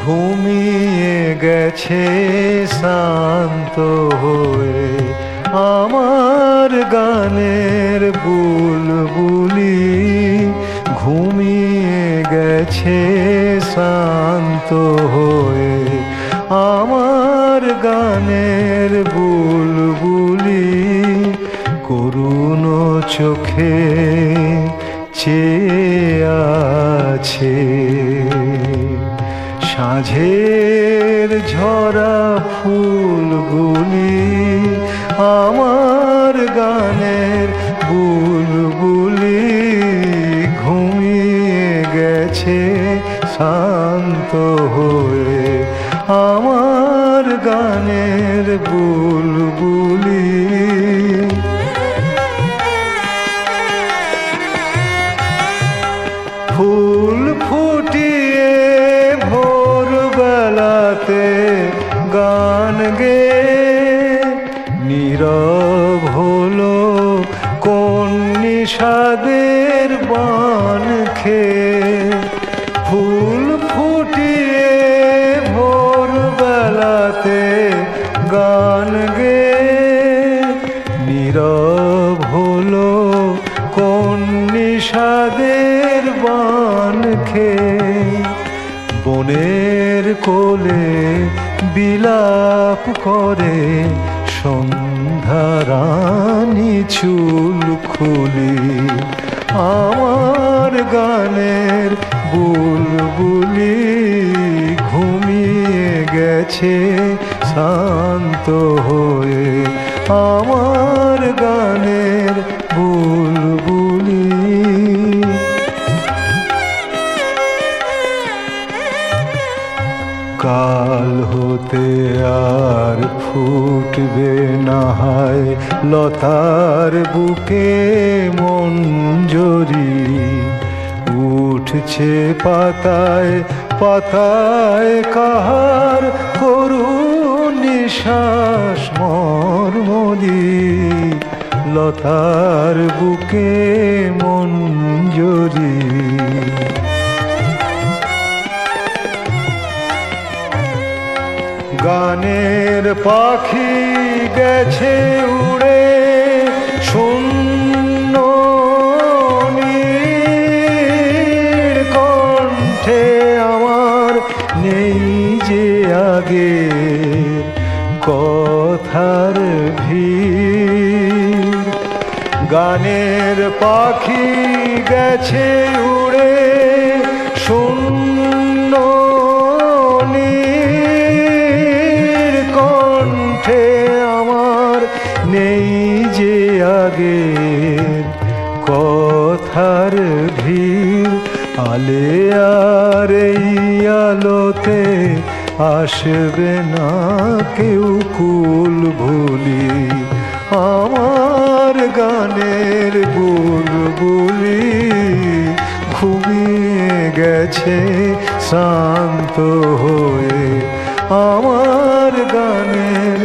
ঘুমিয়ে গেছে শান্ত হয়ে আমার গানের বুলবুলি, ঘুমিয়ে গেছে শান্ত হয়ে আমার গানের বুলবুলি, করুণ চোখে চেয়ে আছে সাঁঝের ঝরা ফুলগুলি, আমার গানের বুলবুলি, ঘুমিয়ে গেছে শান্ত হয়ে আমার গানের বুলবুলি। ফুল ফুটিয়ে ভোরবেলাতে গান গেয়ে নীরব হলো কোন নিষাদের বান খেয়ে, ফুল ফুটিয়ে ভোরবেলাতে গান গেয়ে নীরব হলো কোন নিষাদের বান খেয়ে, বনের কোলে বিলাপ করে সন্ধ্যারানী চুল খুলি, আমার গানের বুলবুলি, ঘুমিয়ে গেছে শান্ত হয়ে আমার গানের বুলবুলি। কাল হতে আর ফুটবে না হয় লতার বুকে মঞ্জরি, উঠছে পাতায় পাতায় কাহার করুণ নিঃশ্বাস মর্মরি, লতার বুকে মঞ্জরি। গানের পাখি গেছে উড়ে শূন্য কণ্ঠে, আমার নেই যে আগে কথার ভিড়, গানের পাখি গেছে উড়ে শূন্য কণ্ঠে, আমার নেই যে আগের কথার ভিড়, আলে আর এই আলোতে আসবে না কেউ কুল ভুলি, আমার গানের বুলবুলি, ঘুমিয়ে গেছে শান্ত হয়ে আমার গানের